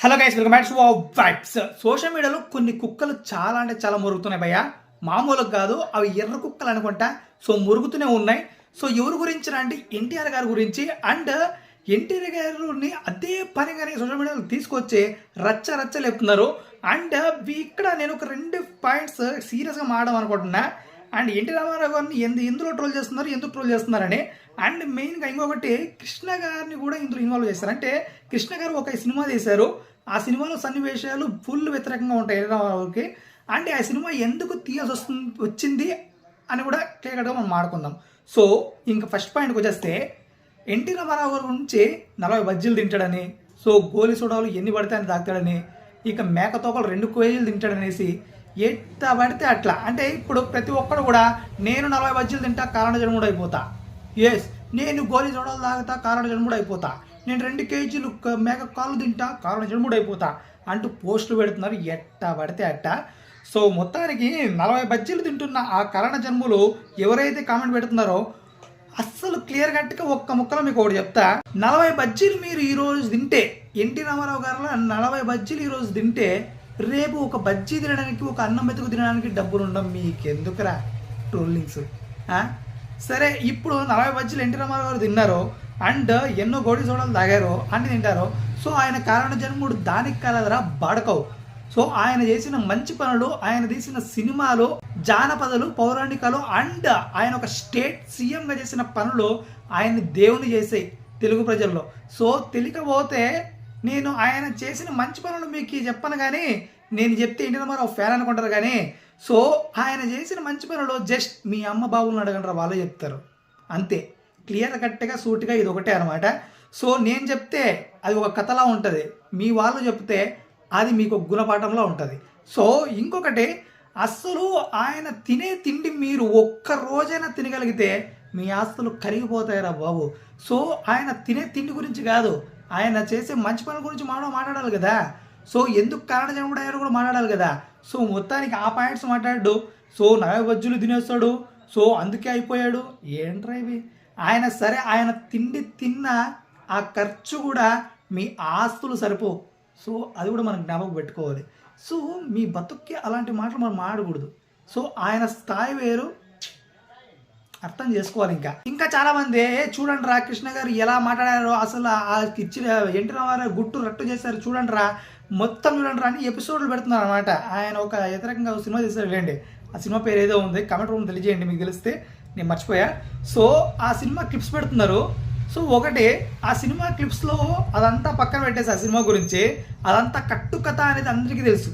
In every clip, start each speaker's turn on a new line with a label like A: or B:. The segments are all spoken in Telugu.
A: Hello guys, welcome back to vibes. Social మీడియాలో కొన్ని కుక్కలు చాలా అంటే చాలా మురుగుతున్నాయి భయ్య. మామూలుగా కాదు, అవి ఎర్ర కుక్కలు అనుకుంటా. సో మురుగుతూనే ఉన్నాయి. సో ఎవరి గురించి అంటే ఎన్టీఆర్ గారి గురించి. అండ్ ఎన్టీఆర్ గారిని అదే పనిగానే సోషల్ మీడియాలో తీసుకొచ్చి రచ్చ లేపుతున్నారు. అండ్ ఇక్కడ నేను ఒక 2 పాయింట్స్ సీరియస్గా మాట్లాడడం అనుకుంటున్నా. అండ్ ఎన్టీ రామారావు గారిని ఎందులో ట్రోల్ చేస్తున్నారు, ఎందుకు ట్రోల్ చేస్తున్నారని. అండ్ మెయిన్గా ఇంకొకటి, కృష్ణ గారిని కూడా ఇందులో ఇన్వాల్వ్ చేస్తారు. అంటే కృష్ణ గారు ఒక సినిమా తీశారు. ఆ సినిమాలో సన్నివేశాలు ఫుల్ వ్యతిరేకంగా ఉంటాయి ఎన్టీ రామారావుకి. అండ్ ఆ సినిమా ఎందుకు తీయాల్సి వచ్చింది అని కూడా క్లియర్గా మనం మాట్లాడుకుందాం. సో ఇంకా ఫస్ట్ పాయింట్కి వచ్చేస్తే, ఎన్టీ రామారావు గారి గురించి 40 బజ్జీలు తింటాడని, సో గోలి సోడాలు ఎన్ని పడితే అని తాగుతాడని, ఇక మేకతోకలు 2 కేజీలు తింటాడనేసి ఎట్లా పడితే అట్లా. అంటే ఇప్పుడు ప్రతి ఒక్కడు కూడా నేను 40 బజ్జీలు తింటా కారణ జన్ముడు అయిపోతా, ఎస్ నేను గోలి సోడాలు తాగుతా కారణ జన్ముడు అయిపోతా, నేను 2 కేజీలు మేక కాళ్ళు తింటా కారణ జన్ముడు అయిపోతా అంటూ పోస్టులు పెడుతున్నారు ఎట్టా పడితే అట్టా. సో మొత్తానికి 40 బజ్జీలు తింటున్న ఆ కారణ జన్ములు ఎవరైతే కామెంట్ పెడుతున్నారో అస్సలు క్లియర్ కట్గా ఒక్క ముక్కలో మీకు ఒకటి చెప్తా. 40 బజ్జీలు మీరు ఈరోజు తింటే, ఎన్టీ రామారావు గారు 40 బజ్జీలు ఈరోజు తింటే రేపు ఒక బజ్జీ తినడానికి, ఒక అన్నం మెతుకు తినడానికి డబ్బులు ఉండవు. మీకెందుకురా ట్రోలింగ్స్? సరే, ఇప్పుడు 40 బజ్జీలు ఎన్టీ రామారావు గారు తిన్నారు. అండ్ ఎన్నో గోడి సోడాలు తాగారు, అన్ని తింటారు. సో ఆయన కారణ జన్ముడు దానికి కలదరా బాడకవు. సో ఆయన చేసిన మంచి పనులు, ఆయన తీసిన సినిమాలు, జానపదాలు, పౌరాణికాలు, అండ్ ఆయన ఒక స్టేట్ సీఎంగా చేసిన పనులు ఆయన దేవుని చేసాయి తెలుగు ప్రజల్లో. సో తెలియకపోతే నేను ఆయన చేసిన మంచి పనులు మీకు చెప్పను, కానీ నేను చెప్తే ఎన్టీ రామారావు ఫ్యాన్ అనుకుంటారు. కానీ సో ఆయన చేసిన మంచి పనులు జస్ట్ మీ అమ్మ బాబులను అడగండి, వాళ్ళే చెప్తారు. అంతే, క్లియర్ కట్గా సూటిగా ఇది ఒకటే అనమాట. సో నేను చెప్తే అది ఒక కథలా ఉంటుంది, మీ వాళ్ళు చెప్తే అది మీకు గుణపాఠంలో ఉంటుంది. సో ఇంకొకటి, అస్సలు ఆయన తినే తిండి మీరు ఒక్క రోజైనా తినగలిగితే మీ ఆస్తులు కరిగిపోతాయిరా బాబు. సో ఆయన తినే తిండి గురించి కాదు, ఆయన చేసే మంచి పనుల గురించి మాట్లాడాలి కదా. సో ఎందుకు కారణ జన్ముడు అయ్యారు కూడా మాట్లాడాలి కదా. సో మొత్తానికి ఆ పాయింట్స్ మాట్లాడు. సో 40 బజ్జీలు తినేస్తాడు, సో అందుకే అయిపోయాడు. ఏంట్రా ఇవి? ఆయన సరే, ఆయన తిండి తిన్న ఆ ఖర్చు కూడా మీ ఆస్తులు సరిపోవు. సో అది కూడా మనం జ్ఞాపకం పెట్టుకోవాలి. సో మీ బతుక్కి అలాంటి మాటలు మనం మాడకూడదు. సో ఆయన స్థాయి వేరు, అర్థం చేసుకోవాలి. ఇంకా చాలా మంది చూడండి రా, కృష్ణ గారు ఎలా మాట్లాడారో, అసలు ఆ ఇచ్చిన ఎన్టీ రామారావు గుట్టు రట్టు చేశారు చూడండి రా, మొత్తం చూడండి రా అని ఎపిసోడ్లు పెడుతున్నారు అనమాట. ఆయన ఒక వ్యతిరేకంగా సినిమా తీశారు లేండి, ఆ సినిమా పేరు ఏదో ఉంది, కమెంట్ రూమ్ తెలియజేయండి, మీకు తెలిస్తే, నేను మర్చిపోయా. సో ఆ సినిమా క్లిప్స్ పెడుతున్నారు. సో ఒకటి, ఆ సినిమా క్లిప్స్లో అదంతా పక్కన పెట్టేసి ఆ సినిమా గురించి అదంతా కట్టుకథ అనేది అందరికీ తెలుసు.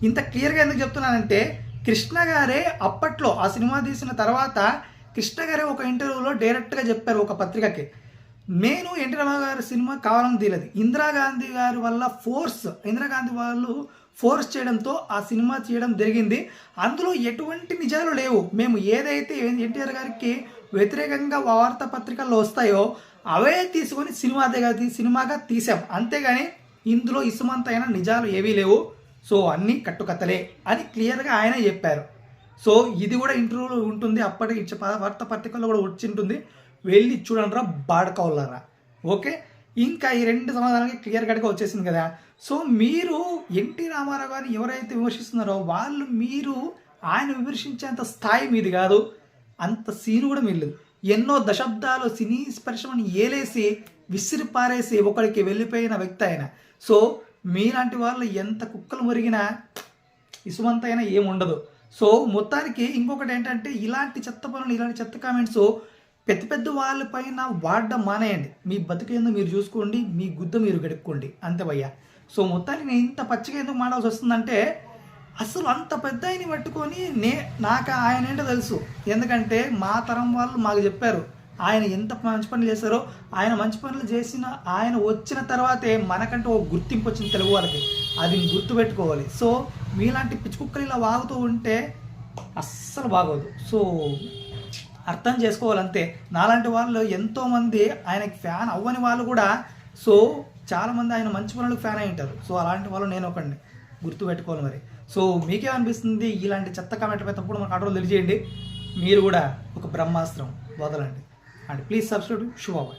A: ఇంత క్లియర్గా ఎందుకు చెప్తున్నానంటే, కృష్ణ గారే అప్పట్లో ఆ సినిమా తీసిన తర్వాత కృష్ణ గారే ఒక ఇంటర్వ్యూలో డైరెక్ట్గా చెప్పారు ఒక పత్రికకి, నేను ఎన్టీ రామారావు గారి సినిమా కావాలని తీయలేదు, ఇందిరాగాంధీ గారి వల్ల ఇందిరాగాంధీ వాళ్ళు ఫోర్స్ చేయడంతో ఆ సినిమా చేయడం జరిగింది. అందులో ఎటువంటి నిజాలు లేవు. మేము ఏదైతే ఎన్టీఆర్ గారికి వ్యతిరేకంగా వార్తాపత్రికల్లో వస్తాయో అవే తీసుకొని సినిమాగా తీసాం, అంతేగాని ఇందులో ఇసుమంతైన నిజాలు ఏవీ లేవు. సో అన్నీ కట్టుకథలే అని క్లియర్గా ఆయన చెప్పారు. సో ఇది కూడా ఇంటర్వ్యూలో ఉంటుంది, అప్పటికి వార్తాపత్రికల్లో కూడా వచ్చి ఉంటుంది, వెళ్ళి చూడండి రా బాడకవులారా. ఓకే, ఇంకా ఈ 2 సమాధానాలకి క్లియర్ కట్గా వచ్చేసింది కదా. సో మీరు ఎన్టీ రామారావు గారిని ఎవరైతే విమర్శిస్తున్నారో మీరు ఆయన విమర్శించేంత స్థాయి మీది కాదు, అంత సీను కూడా మీరు లేదు. ఎన్నో దశాబ్దాలు సినీ పరిశ్రమని ఏలేసి విసిరి పారేసి ఒకరికి వెళ్ళిపోయిన వ్యక్తి ఆయన. సో మీలాంటి వాళ్ళు ఎంత కుక్కలు మురిగినా ఇసుమంతైనా ఏముండదు. సో మొత్తానికి ఇంకొకటి ఏంటంటే, ఇలాంటి చెత్త పనులు, ఇలాంటి చెత్త కామెంట్స్ పెద్ద వాళ్ళపైన వాడడం మానేయండి. మీ బతుకేందో మీరు చూసుకోండి, మీ గుద్ద మీరు గడుక్కోండి, అంతే భయ్య. సో మొత్తానికి నేను ఇంత పచ్చిగా ఎందుకు మాడాల్సి వస్తుందంటే, అసలు అంత పెద్ద ఆయన్ని పట్టుకొని నాకు ఆయన ఏంటో తెలుసు. ఎందుకంటే మా తరం వాళ్ళు మాకు చెప్పారు ఆయన ఎంత మంచి పనులు చేశారో. ఆయన మంచి పనులు చేసిన ఆయన వచ్చిన తర్వాతే మనకంటూ ఒక గుర్తింపు వచ్చింది తెలుగు వాళ్ళకి, అది గుర్తుపెట్టుకోవాలి. సో మీలాంటి పిచ్చి కుక్కలు ఇలా వాగుతూ ఉంటే అస్సలు బాగోదు. సో అర్థం చేసుకోవాలి అంతే. నాలాంటి వాళ్ళు ఎంతోమంది ఆయనకి ఫ్యాన్ అవ్వని వాళ్ళు కూడా, సో చాలామంది ఆయన మంచి పనులకు ఫ్యాన్ అయి ఉంటారు. సో అలాంటి వాళ్ళు నేను ఒకడిని, గుర్తుపెట్టుకోవాలి మరి. సో మీకేమనిపిస్తుంది? ఇలాంటి చెత్త కామెంట్ తప్పుడు మనకు ఆర్డర్లు తెలియజేయండి. మీరు కూడా ఒక బ్రహ్మాస్త్రం వదలండి. And please subscribe శుభాబాయ్.